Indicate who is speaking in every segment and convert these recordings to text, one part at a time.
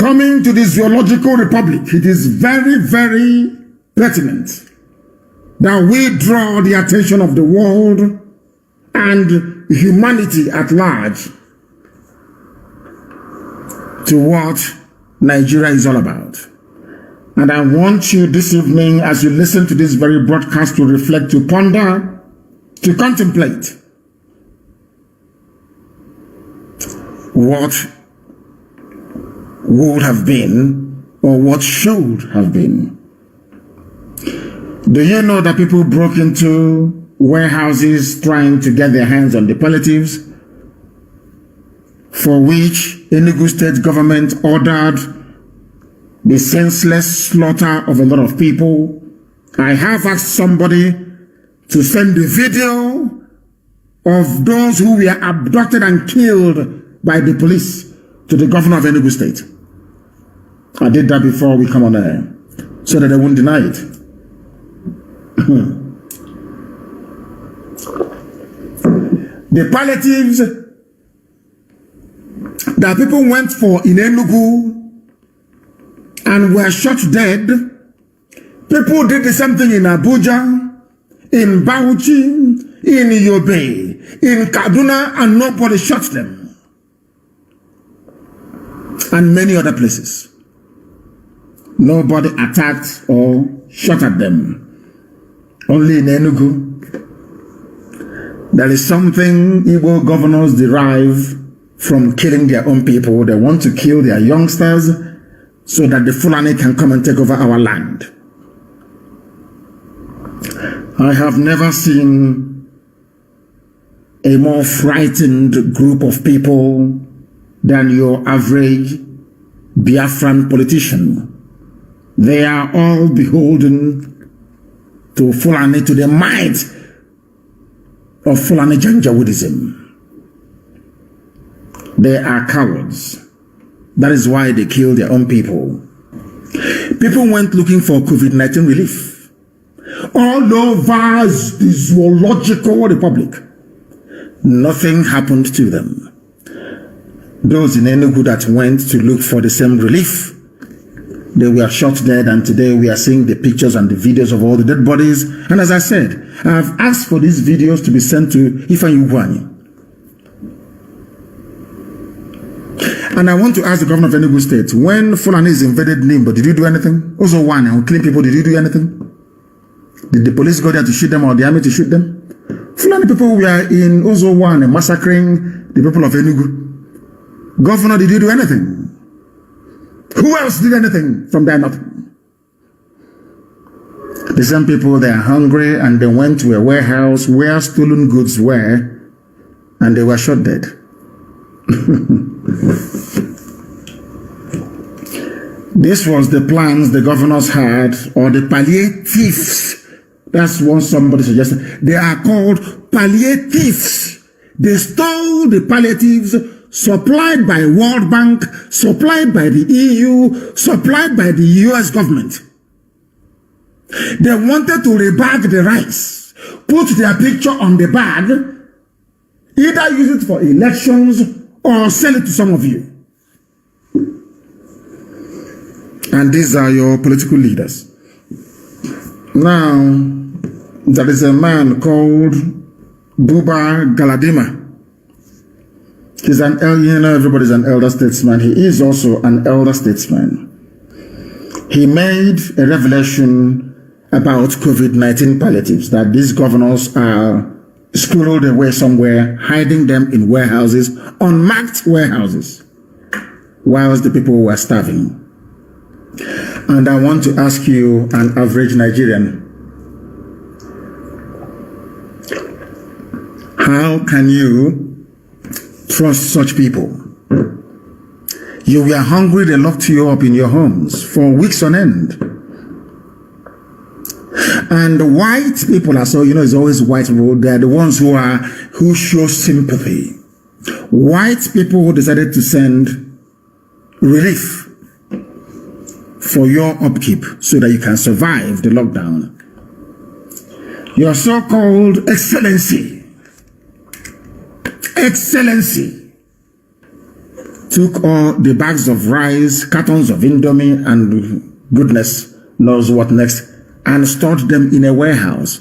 Speaker 1: Coming to the Zoological Republic, it is very, very pertinent that we draw the attention of the world and humanity at large to what Nigeria is all about. And I want you this evening, as you listen to this very broadcast, to reflect, to ponder, to contemplate what would have been or what should have been. Do you know that people broke into warehouses trying to get their hands on the palliatives, for which Enugu state government ordered the senseless slaughter of a lot of people? I have asked somebody to send the video of those who were abducted and killed by the police to the governor of Enugu state. I did that before we come on air, so that they won't deny it. The palliatives that people went for in Enugu and were shot dead, people did the same thing in Abuja, in Bauchi, in Yobe, in Kaduna, and nobody shot them. And many other places. Nobody attacked or shot at them. Only in Enugu, there is something Igbo governors derive from killing their own people. They want to kill their youngsters so that the Fulani can come and take over our land. I have never seen a more frightened group of people than your average Biafran politician. They are all beholden to Fulani, to the might of Fulani Janjaweedism. They are cowards. That is why they kill their own people. People went looking for COVID-19 relief all over the Zoological Republic. Nothing happened to them. Those in Enugu that went to look for the same relief, they were shot dead, and today we are seeing the pictures and the videos of all the dead bodies. And as I said, I have asked for these videos to be sent to Ifeanyi Ugwuanyi. And I want to ask the governor of Enugu State, when Fulanis invaded Nimbo, did you do anything? Also one, and killing people, did you do anything? Did the police go there to shoot them or the army to shoot them? Fulani people were in Ozo 1 massacring the people of Enugu. Governor, did you do anything? Who else did anything from there? Nothing. The same people, they are hungry and they went to a warehouse where stolen goods were and they were shot dead. This was the plans the governors had, or the palliatives. That's what somebody suggested. They are called palliatives. They stole the palliatives supplied by World Bank, supplied by the EU, supplied by the US government. They wanted to rebag the rice, put their picture on the bag, either use it for elections or sell it to some of you. And these are your political leaders. Now, there is a man called Buba Galadima. He's an elder, you know, everybody's an elder statesman. He is also an elder statesman. He made a revelation about COVID-19 palliatives, that these governors are squirreled away somewhere, hiding them in warehouses, unmarked warehouses, whilst the people were starving. And I want to ask you, an average Nigerian, how can you trust such people? You were hungry, they locked you up in your homes for weeks on end. And white people are so, you know, it's always white people, they're the ones who show sympathy. White people decided to send relief for your upkeep so that you can survive the lockdown. Your so-called excellency, took all the bags of rice, cartons of Indomie, and goodness knows what next, and stored them in a warehouse.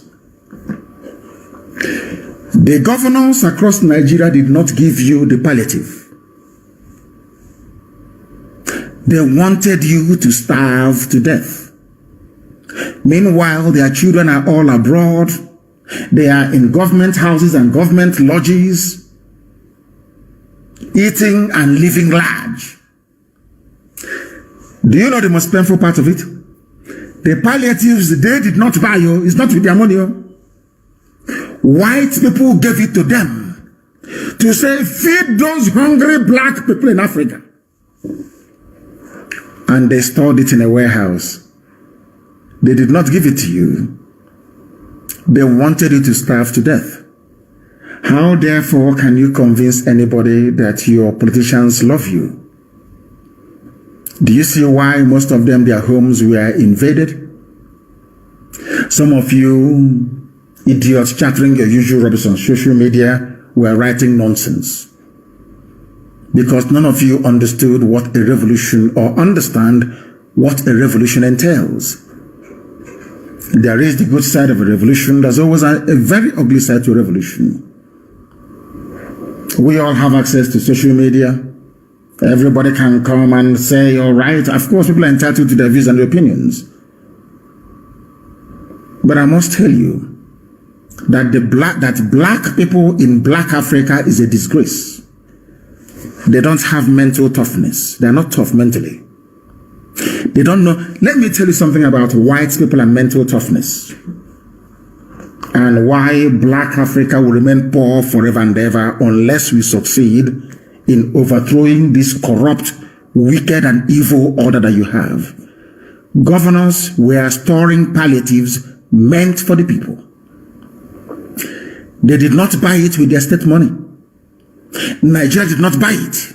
Speaker 1: The governors across Nigeria did not give you the palliative. They wanted you to starve to death. Meanwhile, their children are all abroad. They are in government houses and government lodges, eating and living large. Do you know the most painful part of it? The palliatives they did not buy you. It's not with their money. White people gave it to them to say, feed those hungry black people in Africa. And they stored it in a warehouse. They did not give it to you. They wanted you to starve to death. How, therefore, can you convince anybody that your politicians love you? Do you see why most of them, their homes were invaded? Some of you idiots chattering your usual rubbish on social media were writing nonsense. Because none of you understood what a revolution or understand what a revolution entails. There is the good side of a revolution. There's always a very ugly side to a revolution. We all have access to social media. Everybody can come and say, all right, of course, people are entitled to their views and their opinions. But I must tell you that black people in black Africa is a disgrace. They don't have mental toughness. They're not tough mentally. They don't know. Let me tell you something about white people and mental toughness, and why black Africa will remain poor forever and ever unless we succeed in overthrowing this corrupt, wicked, and evil order that you have. Governors were storing palliatives meant for the people. They did not buy it with their state money. Nigeria did not buy it.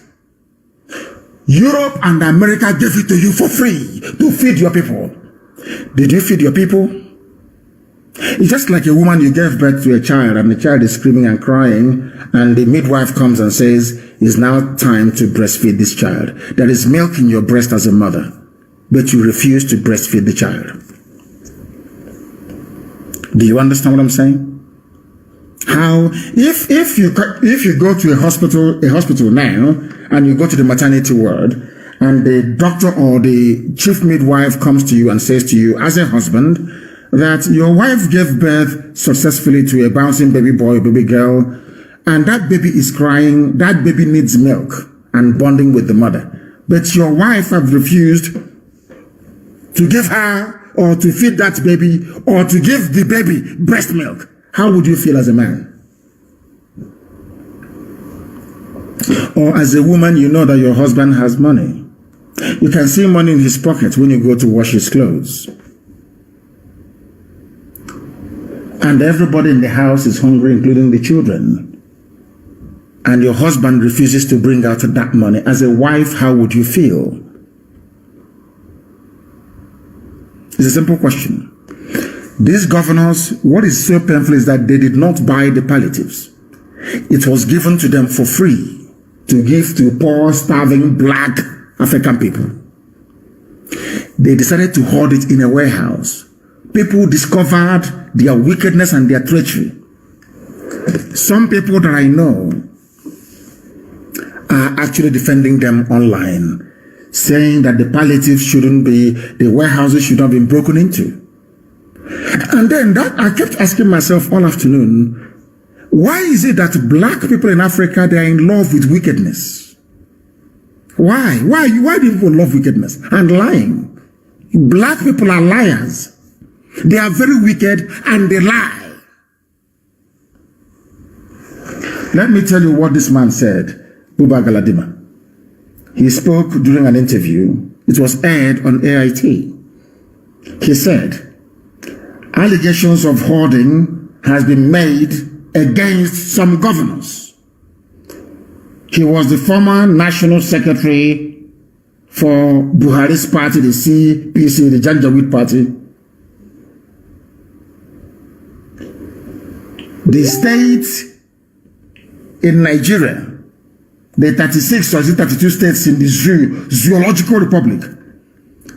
Speaker 1: Europe and America gave it to you for free to feed your people. Did you feed your people? It's just like a woman, you gave birth to a child and the child is screaming and crying, and the midwife comes and says, it's now time to breastfeed this child. There is milk in your breast as a mother, but you refuse to breastfeed the child. Do you understand what I'm saying? How, if you go to a hospital now, and you go to the maternity ward, and the doctor or the chief midwife comes to you and says to you as a husband that your wife gave birth successfully to a bouncing baby boy or baby girl, and that baby is crying, that baby needs milk and bonding with the mother, but your wife have refused to give her or to feed that baby or to give the baby breast milk, how would you feel as a man? Or as a woman, you know that your husband has money. You can see money in his pocket when you go to wash his clothes. And everybody in the house is hungry, including the children. And your husband refuses to bring out that money. As a wife, how would you feel? It's a simple question. These governors, what is so painful is that they did not buy the palliatives. It was given to them for free to give to poor, starving, black African people. They decided to hoard it in a warehouse. People discovered their wickedness and their treachery. Some people that I know are actually defending them online, saying that the palliatives shouldn't be, the warehouses should not have been broken into. And then that I kept asking myself all afternoon, why is it that black people in Africa, they are in love with wickedness? Why? Why do people love wickedness and lying? Black people are liars. They are very wicked and they lie. Let me tell you what this man said, Buba Galadima. He spoke during an interview. It was aired on AIT. He said, allegations of hoarding has been made against some governors. He was the former national secretary for Buhari's party, the CPC, the Janjaweed party. The state in Nigeria the 36 or 32 states in the zoological republic,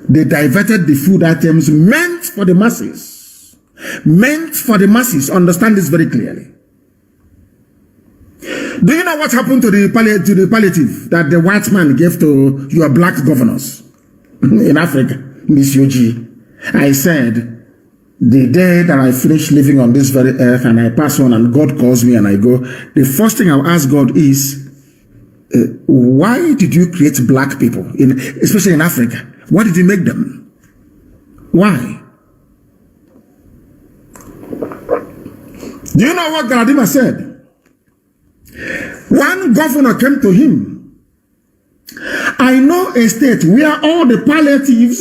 Speaker 1: they diverted the food items meant for the masses. Meant for the masses. Understand this very clearly. Do you know what happened to the palliative that the white man gave to your black governors in Africa, Miss Yoji? I said, the day that I finish living on this very earth and I pass on and God calls me and I go, the first thing I'll ask God is, why did you create black people, especially in Africa? Why did you make them? Why? Do you know what Galadima said? One governor came to him. I know a state where all the palliatives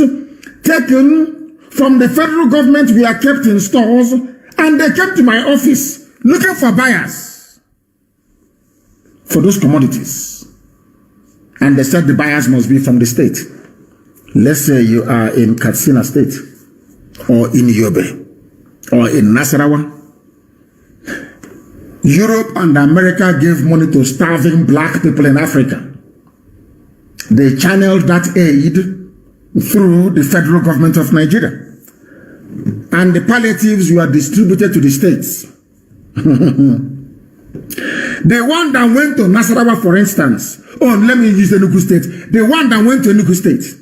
Speaker 1: taken from the federal government were kept in stores, and they came to my office looking for buyers for those commodities. And they said the buyers must be from the state. Let's say you are in Katsina State, or in Yobe, or in Nasarawa. Europe and America gave money to starving black people in Africa. They channeled that aid through the federal government of Nigeria. And the palliatives were distributed to the states. The one that went to Nasarawa, for instance, let me use Enugu State. The one that went to Enugu State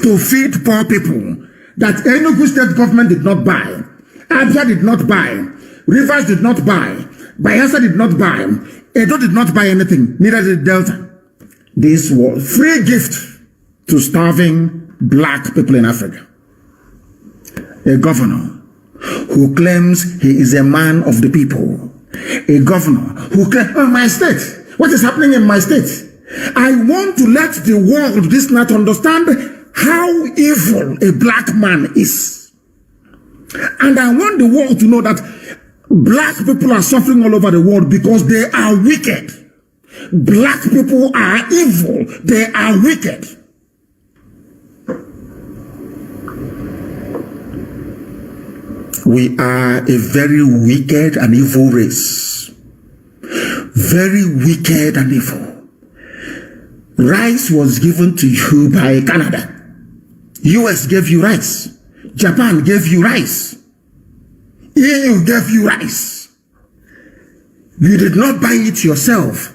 Speaker 1: to feed poor people that Enugu State government did not buy, Abia did not buy, Rivers did not buy, Bayelsa did not buy, Edo did not buy anything, neither did Delta. This was free gift to starving black people in Africa. A governor who claims he is a man of the people. A governor who claims, my state, what is happening in my state? I want to let the world this night understand how evil a black man is. And I want the world to know that black people are suffering all over the world because they are wicked. Black people are evil. They are wicked. We are a very wicked and evil race. Very wicked and evil. Rice was given to you by Canada. US gave you rice. Japan gave you rice. EU gave you rice. You did not buy it yourself.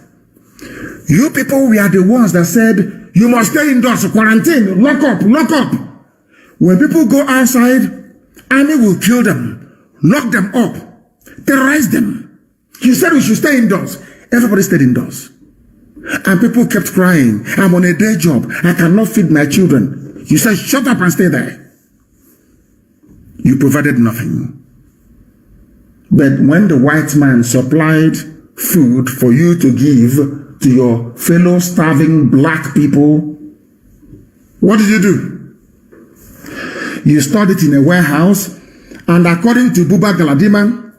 Speaker 1: You people were the ones that said, you must stay indoors, quarantine, lock up, lock up. When people go outside, army will kill them, lock them up, terrorize them. You said we should stay indoors. Everybody stayed indoors. And people kept crying, I'm on a day job, I cannot feed my children. You said, shut up and stay there. You provided nothing. But when the white man supplied food for you to give to your fellow starving black people, what did you do? You stored it in a warehouse, and according to Buba Galadima,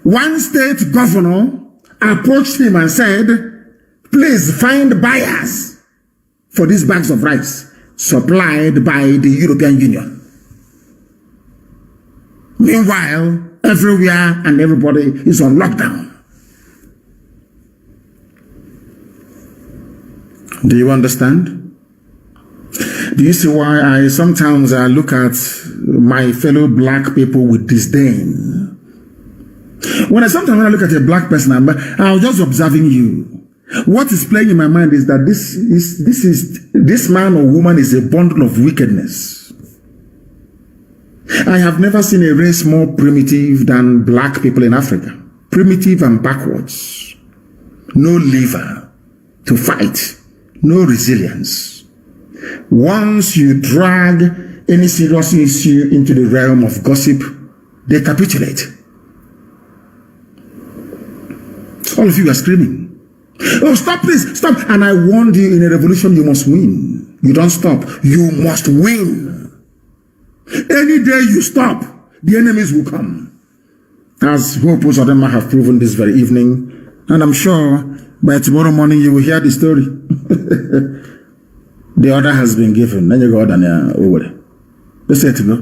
Speaker 1: one state governor approached him and said, please find buyers for these bags of rice supplied by the European Union. Meanwhile, everywhere and everybody is on lockdown. Do you understand? Do you see why I sometimes look at my fellow black people with disdain? Sometimes when I look at a black person, I'm just observing you. What is playing in my mind is that this man or woman is a bundle of wickedness. I have never seen a race more primitive than black people in Africa. Primitive and backwards. No liver to fight. No resilience. Once you drag any serious issue into the realm of gossip, they capitulate. All of you are screaming. Oh, stop this, stop. And I warned you, in a revolution, you must win. You don't stop. You must win. Any day you stop, the enemies will come. As Hope Uzodinma have proven this very evening. And I'm sure by tomorrow morning you will hear the story. The order has been given. Then you go down there over. Let's say to go.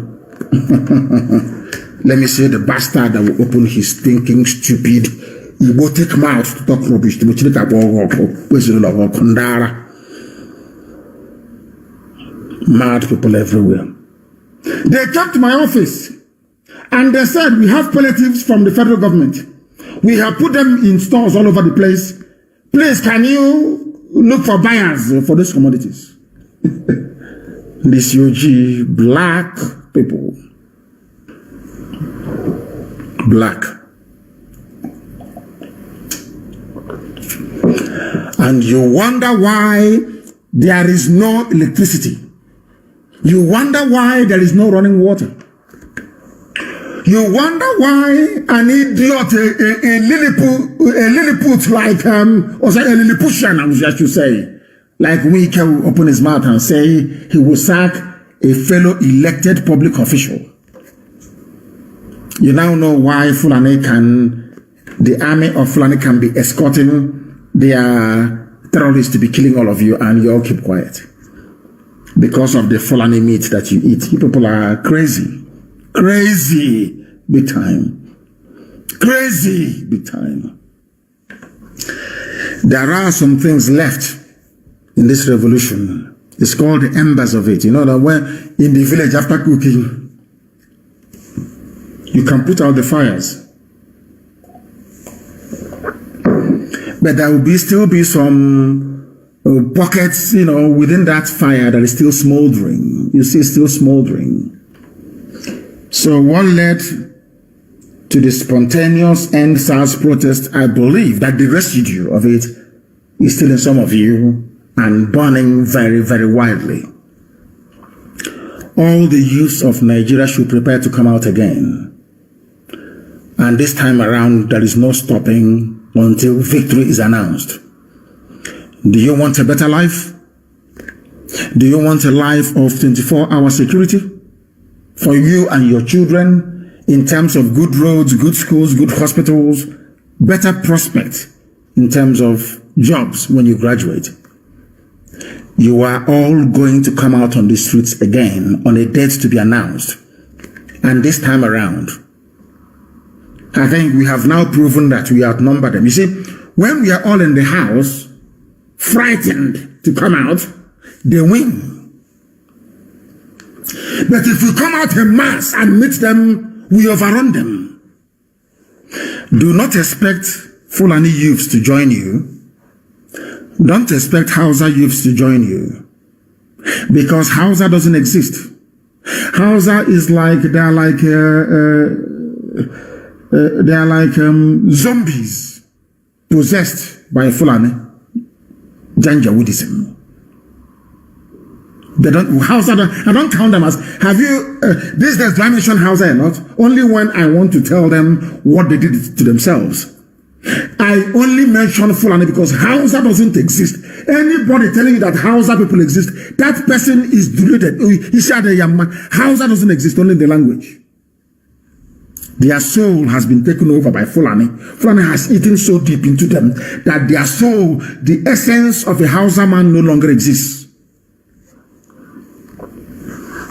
Speaker 1: Let me see the bastard that will open his stinking, stupid, Igbo take mouth to talk rubbish. Mad people everywhere. They came to my office and they said, we have palliatives from the federal government. We have put them in stores all over the place. Please, can you look for buyers for those commodities? This UG, black people. Black. And you wonder why there is no electricity. You wonder why there is no running water. You wonder why an idiot, a Lilliput like, or say a Lilliputian, I should say, like Wike will open his mouth and say he will sack a fellow elected public official. You now know why the army of Fulani can be escorting their terrorists to be killing all of you, and you all keep quiet. Because of the Fulani meat that you eat. You people are crazy. Crazy big time. Crazy big time. There are some things left in this revolution. It's called the embers of it. You know that when in the village after cooking, you can put out the fires. But there will still be some pockets, you know, within that fire that is still smoldering. You see, still smoldering. So what led to the spontaneous End SARS protest, I believe that the residue of it is still in some of you and burning very, very widely. All the youths of Nigeria should prepare to come out again. And this time around, there is no stopping until victory is announced. Do you want a better life? Do you want a life of 24-hour security for you and your children in terms of good roads, good schools, good hospitals, better prospect in terms of jobs when you graduate? You are all going to come out on the streets again on a date to be announced. And this time around, I think we have now proven that we outnumber them. You see, when we are all in the house, frightened to come out, they win. But if we come out en masse and meet them, we overrun them. Do not expect Fulani youths to join you. Don't expect Hausa youths to join you. Because Hausa doesn't exist. Hausa is like, they are like zombies possessed by Fulani. Janjaweedism. They don't, Hausa, I don't count them as, have you, these days, do I mention Hausa or not? Only when I want to tell them what they did to themselves. I only mention Fulani because Hausa doesn't exist. Anybody telling you that Hausa people exist, that person is deluded. Hausa doesn't exist, only the language. Their soul has been taken over by Fulani. Fulani has eaten so deep into them that their soul, the essence of a Hausa man, no longer exists.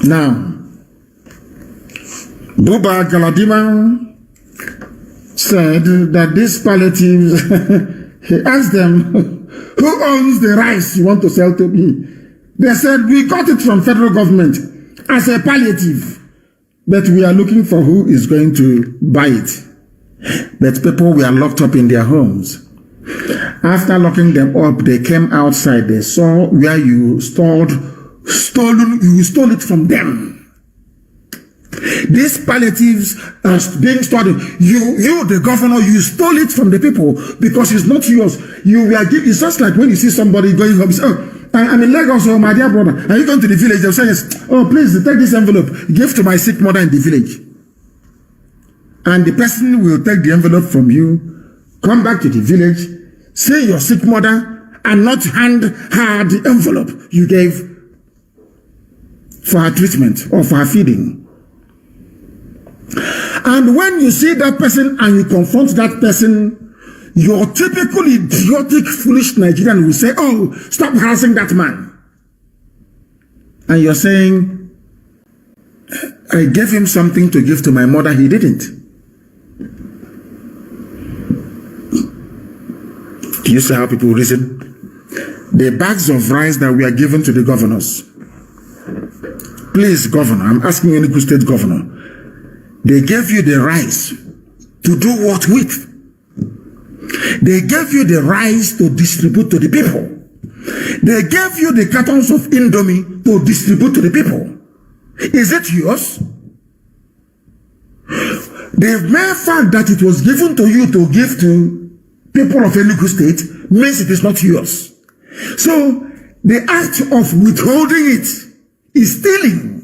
Speaker 1: Now, Buba Galadima said that these palliatives, he asked them, who owns the rice you want to sell to me? They said, we got it from federal government as a palliative. But we are looking for who is going to buy it. But people were locked up in their homes. After locking them up, they came outside. They saw where you stole it from them. These palliatives are being stored. You, the governor, you stole it from the people because it's not yours. It's just like when you see somebody going home. I'm in Lagos, my dear brother. Are you going to the village? They'll say, yes. Oh, please take this envelope. Give to my sick mother in the village. And the person will take the envelope from you, come back to the village, see your sick mother, and not hand her the envelope you gave for her treatment or for her feeding. And when you see that person and you confront that person, your typical idiotic, foolish Nigerian will say, oh, stop harassing that man. And you're saying, I gave him something to give to my mother, he didn't. Do you see how people reason? The bags of rice that we are given to the governors. Please, governor, I'm asking any good state governor. They gave you the rice to do what with? They gave you the rice to distribute to the people. They gave you the cartons of Indomie to distribute to the people. Is it yours? The mere fact that it was given to you to give to people of Enugu State means it is not yours. So the act of withholding it is stealing.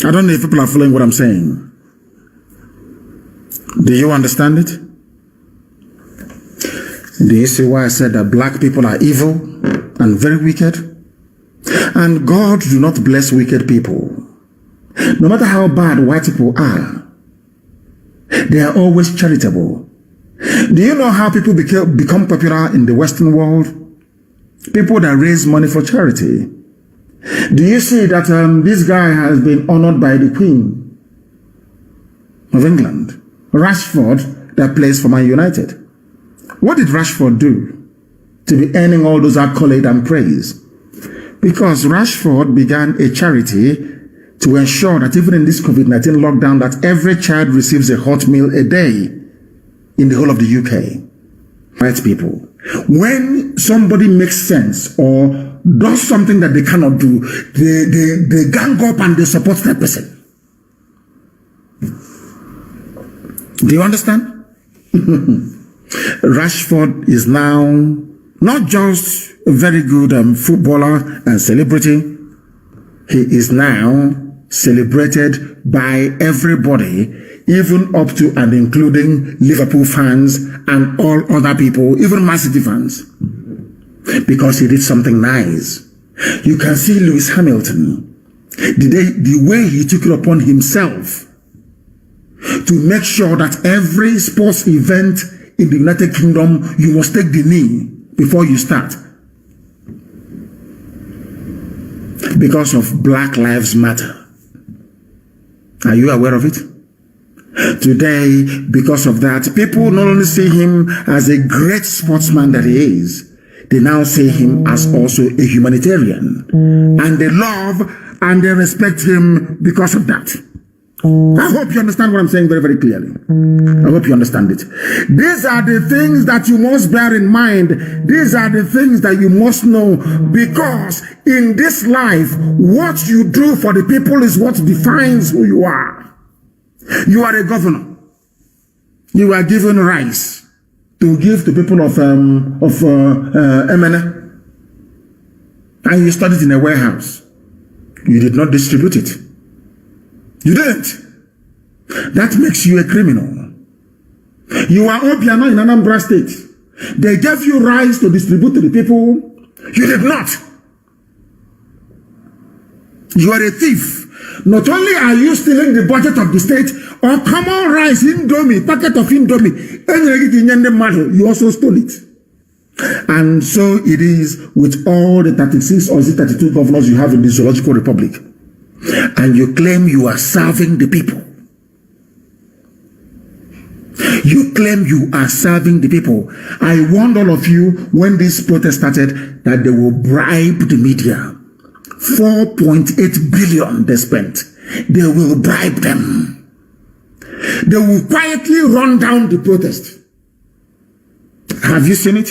Speaker 1: I don't know if people are following what I'm saying. Do you understand it? Do you see why I said that black people are evil and very wicked? And God do not bless wicked people. No matter how bad white people are, they are always charitable. Do you know how people become popular in the Western world? People that raise money for charity. Do you see that this guy has been honored by the Queen of England? Rashford, that plays for Man United. What did Rashford do to be earning all those accolades and praise? Because Rashford began a charity to ensure that even in this COVID-19 lockdown, that every child receives a hot meal a day in the whole of the UK. White people. When somebody makes sense or does something that they cannot do, they gang up and they support that person. Do you understand? Rashford is now not just a very good footballer and celebrity. He is now celebrated by everybody, even up to and including Liverpool fans and all other people, even Man City fans, because he did something nice. You can see Lewis Hamilton, the way he took it upon himself to make sure that every sports event in the United Kingdom, you must take the knee before you start. Because of Black Lives Matter. Are you aware of it? Today, because of that, people not only see him as a great sportsman that he is, they now see him as also a humanitarian. And they love and they respect him because of that. I hope you understand what I'm saying very, very clearly. I hope you understand it. These are the things that you must bear in mind. These are the things that you must know, because in this life, what you do for the people is what defines who you are. You are a governor. You are given rice to give to people of MNA. And you studied in a warehouse. You did not distribute it. You didn't. That makes you a criminal. You are Obiano in Anambra State. They gave you rice to distribute to the people. You did not. You are a thief. Not only are you stealing the budget of the state, or common rice, Indomie, packet of Indomie, you also stole it. And so it is with all the 36 or 32 governors you have in the Zoological Republic. And you claim you are serving the people. You claim you are serving the people. I warned all of you when this protest started that they will bribe the media. 4.8 billion they spent. They will bribe them. They will quietly run down the protest. Have you seen it?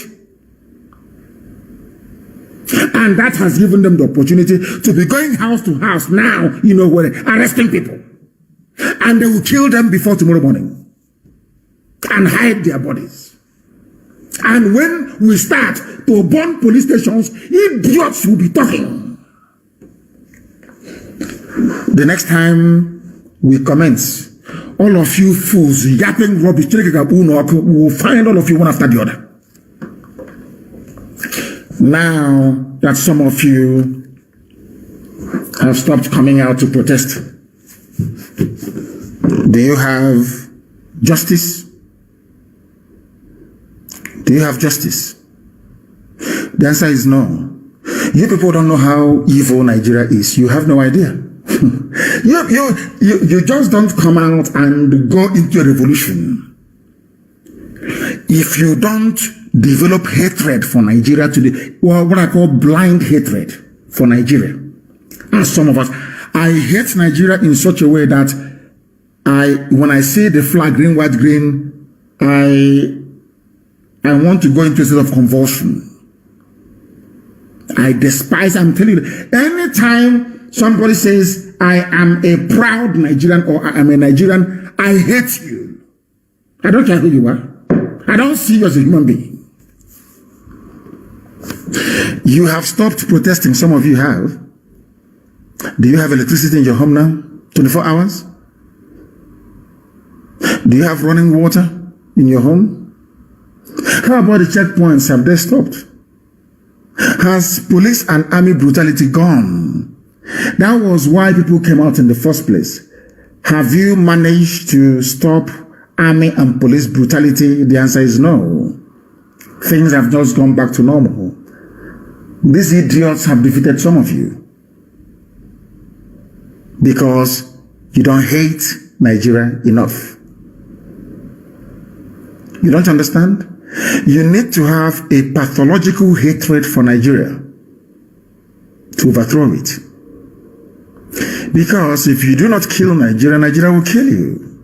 Speaker 1: And that has given them the opportunity to be going house to house now, where arresting people. And they will kill them before tomorrow morning. And hide their bodies. And when we start to burn police stations, idiots will be talking. The next time we commence, all of you fools yapping rubbish, will find all of you one after the other. Now that some of you have stopped coming out to protest, do you have justice? Do you have justice? The answer is no. You people don't know how evil Nigeria is. You have no idea. you just don't come out and go into a revolution. If you don't develop hatred for Nigeria today, well, what I call blind hatred for Nigeria, as some of us, I hate Nigeria in such a way that when I see the flag green, white, green, I want to go into a state of convulsion. I despise, I'm telling you, anytime somebody says, I am a proud Nigerian or I am a Nigerian, I hate you. I don't care who you are. I don't see you as a human being. You have stopped protesting, some of you have. Do you have electricity in your home now? 24 hours? Do you have running water in your home? How about the checkpoints? Have they stopped? Has police and army brutality gone? That was why people came out in the first place. Have you managed to stop army and police brutality? The answer is no. Things have just gone back to normal. These idiots have defeated some of you because you don't hate Nigeria enough. You don't understand? You need to have a pathological hatred for Nigeria to overthrow it. Because if you do not kill Nigeria, Nigeria will kill you.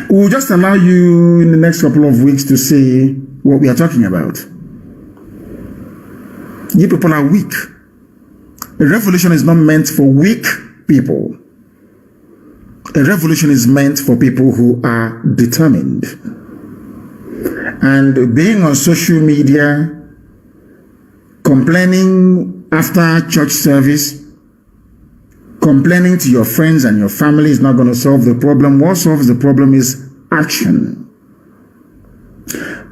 Speaker 1: We'll just allow you in the next couple of weeks to see what we are talking about. You people are weak. A revolution is not meant for weak people. A revolution is meant for people who are determined. And being on social media, complaining after church service, complaining to your friends and your family is not going to solve the problem. What solves the problem is action.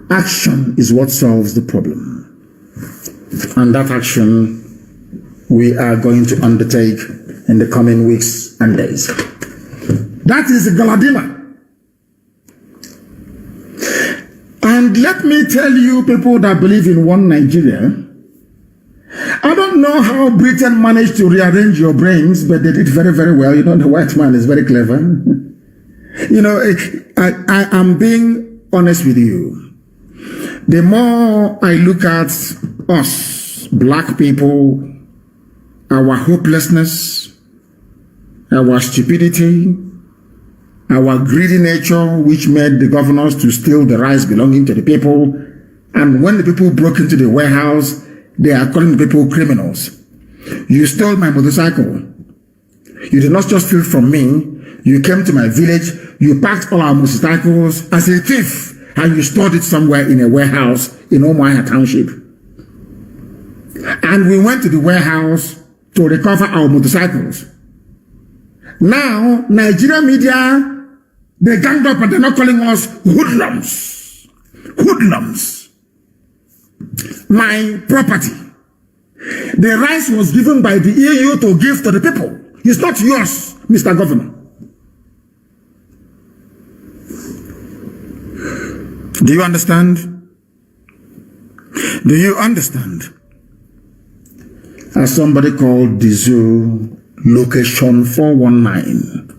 Speaker 1: Action is what solves the problem. And that action we are going to undertake in the coming weeks and days. That is Galadima. And let me tell you, people that believe in one Nigeria, I don't know how Britain managed to rearrange your brains, but they did very, very well. You know, the white man is very clever. You know, I am being honest with you. The more I look at us, black people, our hopelessness, our stupidity, our greedy nature, which made the governors to steal the rice belonging to the people, and when the people broke into the warehouse, they are calling the people criminals. You stole my motorcycle. You did not just steal from me. You came to my village. You packed all our motorcycles as a thief, and you stored it somewhere in a warehouse in Omaha Township. And we went to the warehouse to recover our motorcycles. Now, Nigerian media, they ganged up and they're not calling us hoodlums. Hoodlums. My property. The rice was given by the EU to give to the people. It's not yours, Mr. Governor. Do you understand? Do you understand? As somebody called Dizu, location 419.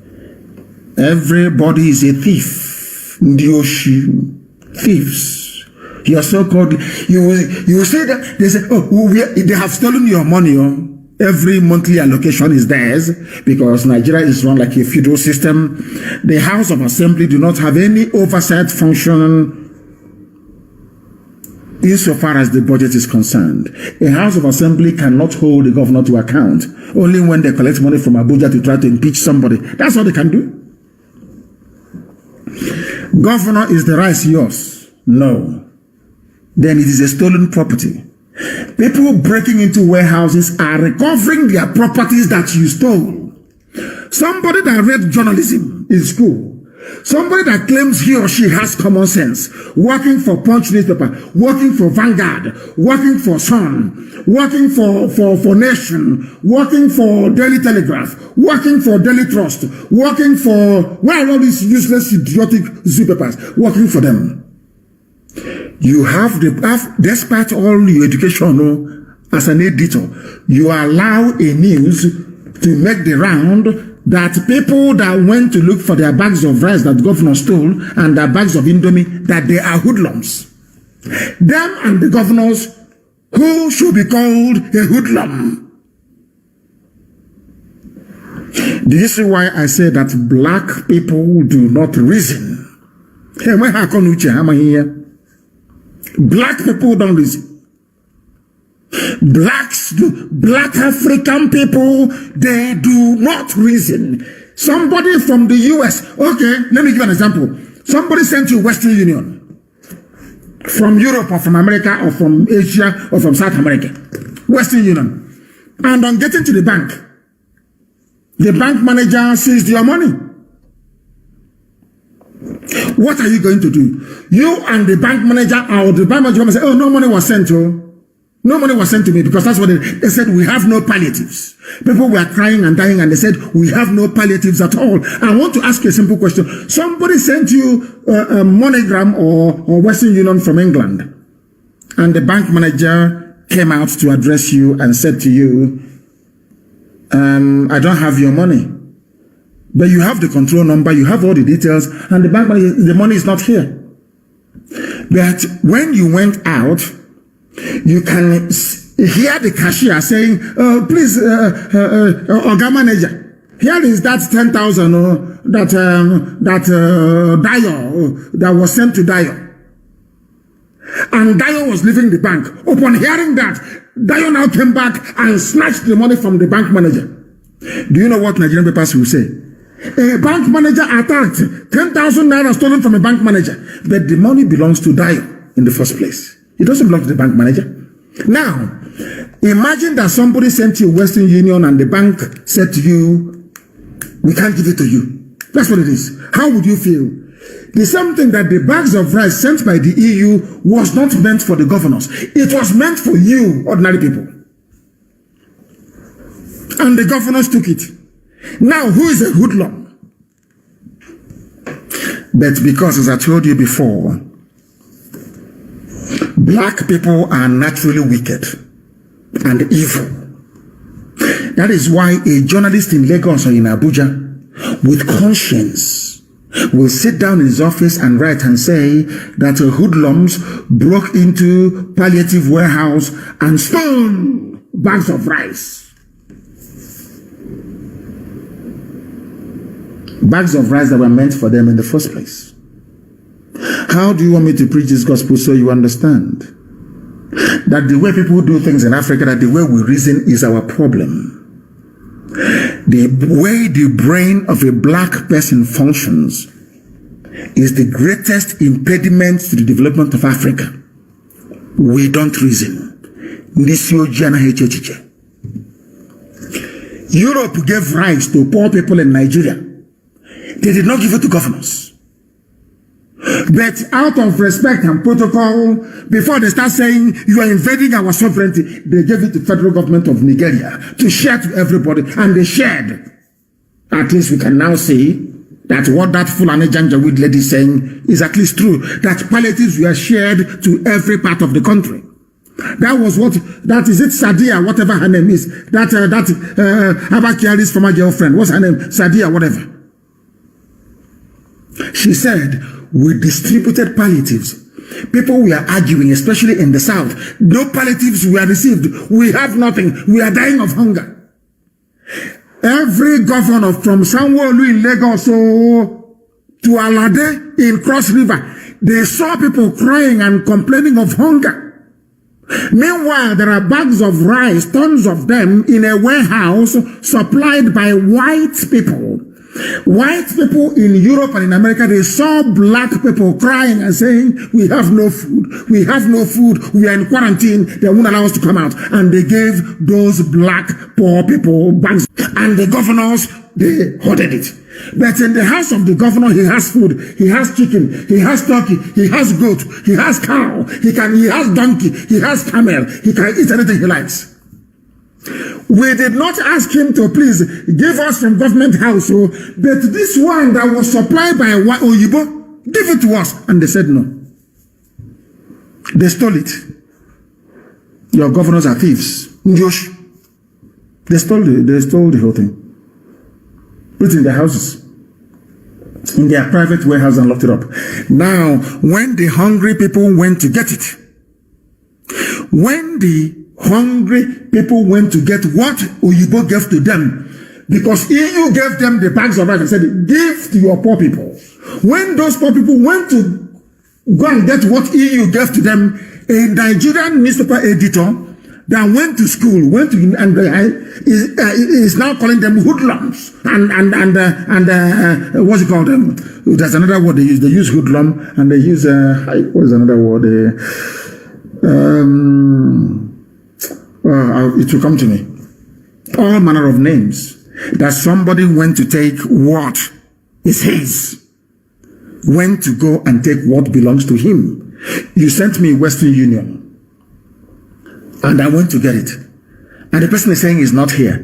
Speaker 1: Everybody is a thief. Ndioshi. Thieves. You are so called. You will say that they say, oh, they have stolen your money. Oh. Every monthly allocation is theirs because Nigeria is run like a feudal system. The House of Assembly do not have any oversight function insofar as the budget is concerned. A House of Assembly cannot hold the governor to account. Only when they collect money from Abuja to try to impeach somebody. That's all they can do. Governor, is the rice yours? No. Then it is a stolen property. People breaking into warehouses are recovering their properties that you stole. Somebody that read journalism in school, somebody that claims he or she has common sense, working for Punch newspaper, working for Vanguard, working for Sun, working for Nation, working for Daily Telegraph, working for Daily Trust, working for, where are all these useless, idiotic newspapers, working for them. You have despite all your education as an editor, you allow a news to make the round that people that went to look for their bags of rice that governor stole and their bags of Indomie, that they are hoodlums. Them and the governors who should be called a hoodlum. Do you see why I say that black people do not reason? Black people don't reason. Black African people, they do not reason. Somebody from the US, okay, let me give an example. Somebody sent you Western Union from Europe or from America or from Asia or from South America. Western Union. And on getting to the bank manager seized your money. What are you going to do? You and the bank manager or the bank manager say, oh, no money was sent to. No money was sent to me, because that's what they said. We have no palliatives. People were crying and dying, and they said, we have no palliatives at all. I want to ask you a simple question. Somebody sent you a MoneyGram or Western Union from England, and the bank manager came out to address you and said to you, I don't have your money. But you have the control number, you have all the details, and the bank manager, the money is not here. But when you went out, you can hear the cashier saying, please, Oga manager, here is that 10,000 that Dio that was sent to Dio. And Dio was leaving the bank. Upon hearing that, Dio now came back and snatched the money from the bank manager. Do you know what Nigerian papers will say? A bank manager attacked, 10,000 naira stolen from a bank manager. But the money belongs to Dio in the first place. It doesn't belong to the bank manager. Now, imagine that somebody sent you Western Union and the bank said to you, we can't give it to you. That's what it is. How would you feel? The same thing that the bags of rice sent by the EU was not meant for the governors. It was meant for you, ordinary people. And the governors took it. Now, who is a hoodlum? But because, as I told you before, black people are naturally wicked and evil. That is why a journalist in Lagos or in Abuja with conscience will sit down in his office and write and say that hoodlums broke into palliative warehouse and stole bags of rice. Bags of rice that were meant for them in the first place. How do you want me to preach this gospel so you understand that the way people do things in Africa, that the way we reason is our problem? The way the brain of a black person functions is the greatest impediment to the development of Africa. We don't reason. Europe gave rights to poor people in Nigeria. They did not give it to governors. But out of respect and protocol, before they start saying you are invading our sovereignty, they gave it to the federal government of Nigeria to share to everybody, and they shared. At least we can now see that what that Fulani Janjaweed lady is saying is at least true, that palliatives were shared to every part of the country. That was what, that is it, Sadia, whatever her name is, that Abakiari's former girlfriend, what's her name, Sadia, whatever. She said, we distributed palliatives. People were arguing, especially in the South. No palliatives were received. We have nothing. We are dying of hunger. Every governor from Sanwo-Olu in Lagos to Alade in Cross River, they saw people crying and complaining of hunger. Meanwhile, there are bags of rice, tons of them, in a warehouse supplied by white people. White people in Europe and in America, they saw black people crying and saying, we have no food, we have no food, we are in quarantine, they won't allow us to come out. And they gave those black poor people bags. And the governors, they hoarded it. But in the house of the governor, he has food, he has chicken, he has turkey, he has goat, he has cow, he has donkey, he has camel, he can eat anything he likes. We did not ask him to please give us from government house, but this one that was supplied by Oyibo, give it to us. And they said no. They stole it. Your governors are thieves. They stole the whole thing. put it in their houses, in their private warehouse, and locked it up. Now, when the hungry people went to get it, when the hungry people went to get what Oyibo gave to them, because EU gave them the bags of rice and said, give to your poor people. When those poor people went to go and get what EU gave to them, a Nigerian newspaper editor that went to school, and is now calling them hoodlums and what's it called? There's another word they use. They use hoodlum and they use what is another word? It will come to me. All manner of names. That somebody went to take what is his. Went to go and take what belongs to him. You sent me Western Union. And I went to get it. And the person is saying he's not here.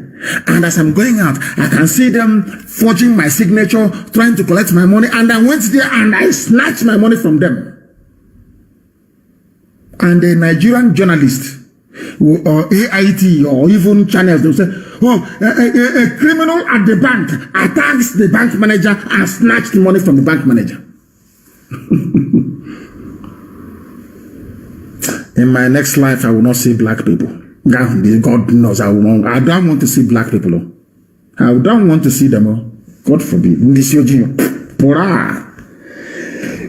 Speaker 1: And as I'm going out, I can see them forging my signature, trying to collect my money. And I went there and I snatched my money from them. And a Nigerian journalist, or AIT, or even channels, they'll say, oh, a criminal at the bank attacks the bank manager and snatched money from the bank manager. In my next life, I will not see black people. God knows I don't want to see black people. I don't want to see them. God forbid.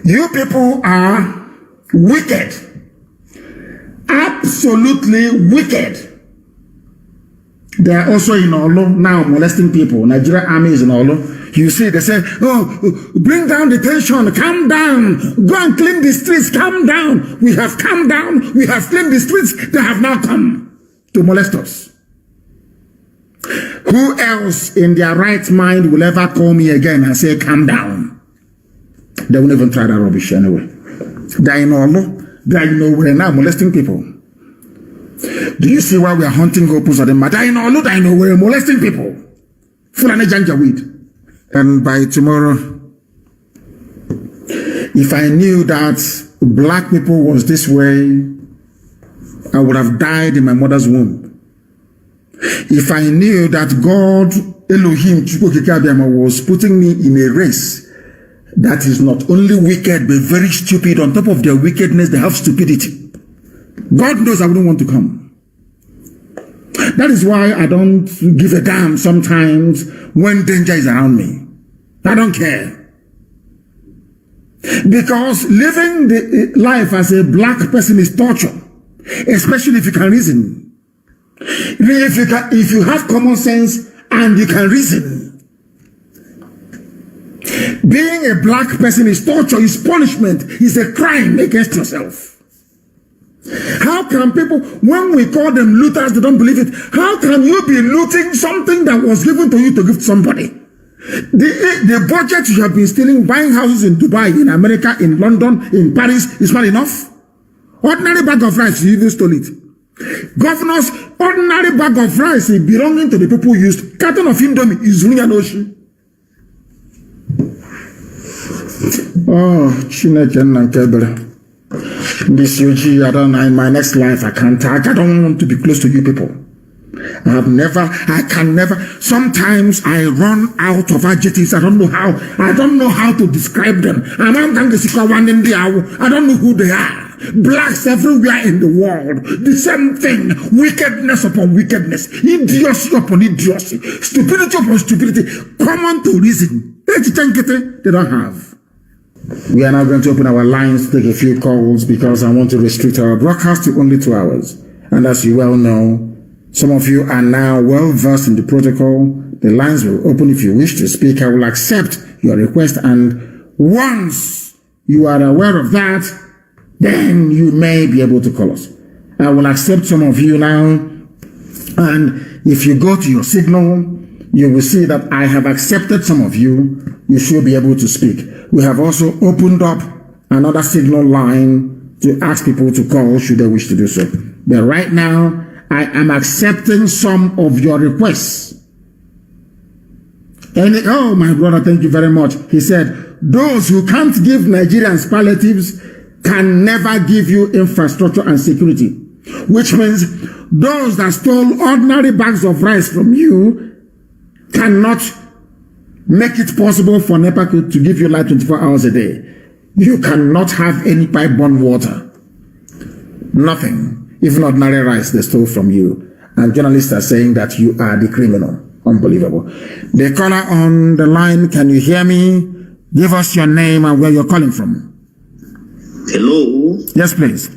Speaker 1: You people are wicked. Absolutely wicked. They are also in Olo now molesting people. Nigerian army is in Olo. You see, they say, oh, bring down the tension, calm down, go and clean the streets, calm down. We have calmed down, we have cleaned the streets, they have now come to molest us. Who else in their right mind will ever call me again and say, calm down? They won't even try that rubbish anyway. They are in Olo, they are nowhere now molesting people. Do you see why we are hunting opals at the matter? They are in Olo, they are nowhere molesting people. Fulani Janjaweed. And by tomorrow, if I knew that black people was this way, I would have died in my mother's womb. If I knew that God, Elohim, was putting me in a race that is not only wicked, but very stupid, on top of their wickedness, they have stupidity. God knows I wouldn't want to come. That is why I don't give a damn sometimes when danger is around me. I don't care. Because living the life as a black person is torture, especially if you can reason. If you have common sense and you can reason. Being a black person is torture, is punishment, is a crime against yourself. How can people, when we call them looters, they don't believe it. How can you be looting something that was given to you to give to somebody? The budget you have been stealing, buying houses in Dubai, in America, in London, in Paris, is not enough. Ordinary bag of rice, you even stole it. Governor's ordinary bag of rice belonging to the people used. Carton of Indomie is Runyanoshi. Oh, Chineke Nankebere. This UG, I don't know, in my next life, I don't want to be close to you people. I can never, sometimes I run out of adjectives. I don't know how to describe them. I don't know who they are. Blacks everywhere in the world, the same thing, wickedness upon wickedness, idiocy upon idiocy, stupidity upon stupidity, common to reason. They don't have. We are now going to open our lines to take a few calls because I want to restrict our broadcast to only 2 hours. And as you well know, some of you are now well versed in the protocol. The lines will open if you wish to speak. I will accept your request, and once you are aware of that, then you may be able to call us. I will accept some of you now, and if you go to your signal, you will see that I have accepted some of you. You should be able to speak. We have also opened up another signal line to ask people to call should they wish to do so. But right now, I am accepting some of your requests. And oh, my brother, thank you very much. He said, those who can't give Nigerians palliatives can never give you infrastructure and security. Which means those that stole ordinary bags of rice from you cannot make it possible for NEPA to give you light 24 hours a day. You cannot have any pipe-borne water. Nothing. Even ordinary rice they stole from you. And journalists are saying that you are the criminal. Unbelievable. The caller on the line, can you hear me? Give us your name and where you're calling from.
Speaker 2: Hello.
Speaker 1: Yes, please.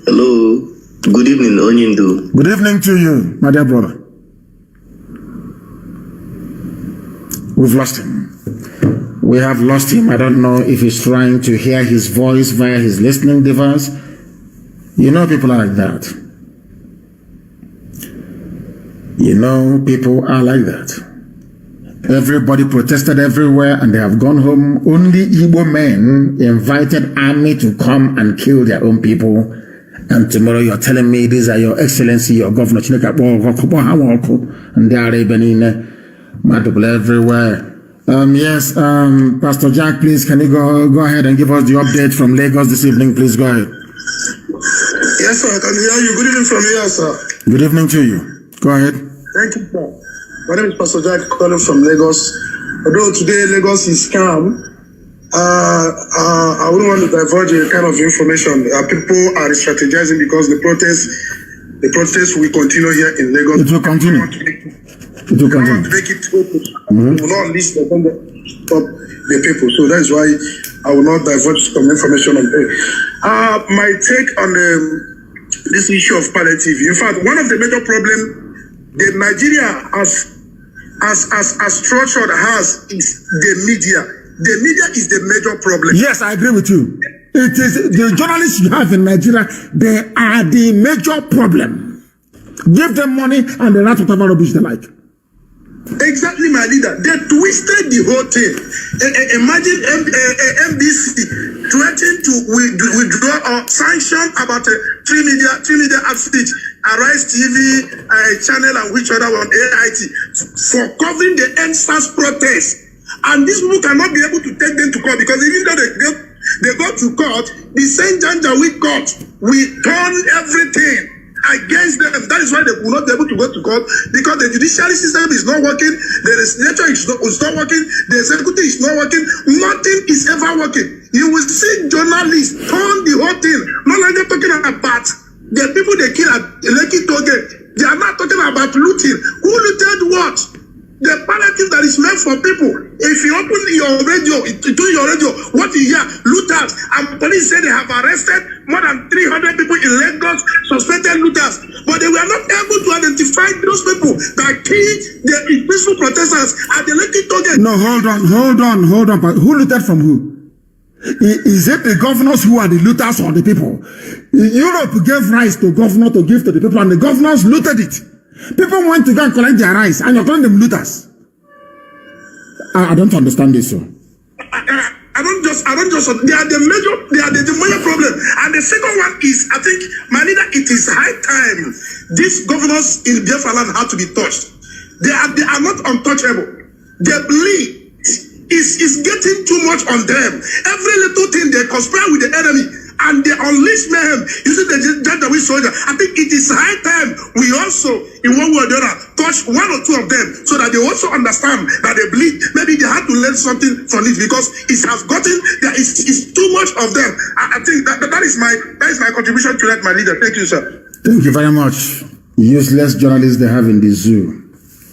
Speaker 2: Hello. Good evening, Onyindu.
Speaker 1: Good evening to you, my dear brother. We've lost him. We have lost him. I don't know if he's trying to hear his voice via his listening device. You know, people are like that. You know, people are like that. Everybody protested everywhere and they have gone home. Only Igbo men invited army to come and kill their own people. And tomorrow you're telling me these are your excellency, your governor, and they are people everywhere. Yes, Pastor Jack, please, can you go ahead and give us the update from Lagos this evening? Please go ahead.
Speaker 3: Yes, sir, I can hear you. Good evening from here, sir.
Speaker 1: Good evening to you. Go ahead.
Speaker 3: Thank you, sir. My name is Pastor Jack, calling from Lagos. Although today Lagos is calm, I wouldn't want to divulge a kind of information. People are strategizing because the protest will continue here in Lagos.
Speaker 1: It will continue.
Speaker 3: We want to make it open. We will not list the stop the people. So that is why I will not divulge some information on it. My take on this issue of palliative. In fact, one of the major problems that Nigeria as structured has is the media. The media is the major problem.
Speaker 1: Yes, I agree with you. It is the journalists you have in Nigeria, they are the major problem. Give them money and they write whatever rubbish they like.
Speaker 3: Exactly, my leader. They twisted the whole thing. Imagine MBC threatening to withdraw or sanction about three media outfits, Arise TV, channel, and which other one, AIT, for covering the NSAS protest. And these people cannot be able to take them to court because even though they go to court, the same Janjaweed court will turn everything against them. That is why they will not be able to go to court, because the judiciary system is not working, the legislature is not working, the executive is not working, nothing is ever working. You will see journalists turn the whole thing, no longer talking about the people they kill at Lekki Toge. They are not talking about looting. Who looted what? The palliative that is meant for people. If you open your radio, what you hear, looters, and police say they have arrested more than 300 people in Lagos, suspected looters. But they were not able to identify those people that killed the peaceful protesters at the Lekki Toge.
Speaker 1: No, hold on. Who looted from who? Is it the governors who are the looters or the people? Europe gave rice to governor to give to the people, and the governors looted it. People went to go and collect their rice, and you're calling them looters. I don't understand this, sir.
Speaker 3: I don't just. They are the major problem. And the second one is, I think, my leader, it is high time these governors in Biafra land have to be touched. They are not untouchable. Their belief is getting too much on them. Every little thing they conspire with the enemy, and they unleash mayhem using the Janjaweed soldier. I think it is high time we also, in one way or the other, touch one or two of them, so that they also understand that they believe maybe they had to learn something from it, because it has gotten there is too much of them. I think that is my contribution to that, my leader. Thank you, sir.
Speaker 1: Thank you very much. Useless journalists they have in the zoo.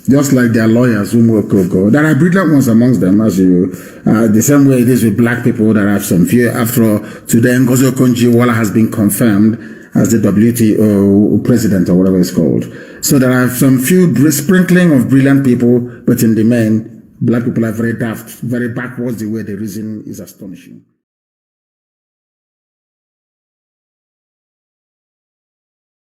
Speaker 1: Just like their lawyers who work Coco. There are brilliant ones amongst them, as you, the same way it is with black people that have some fear. After all, today Ngozi Okonjo-Iweala has been confirmed as the WTO president or whatever it's called. So there are some few sprinkling of brilliant people, but in the main, black people are very daft, very backwards. The way they reason is astonishing.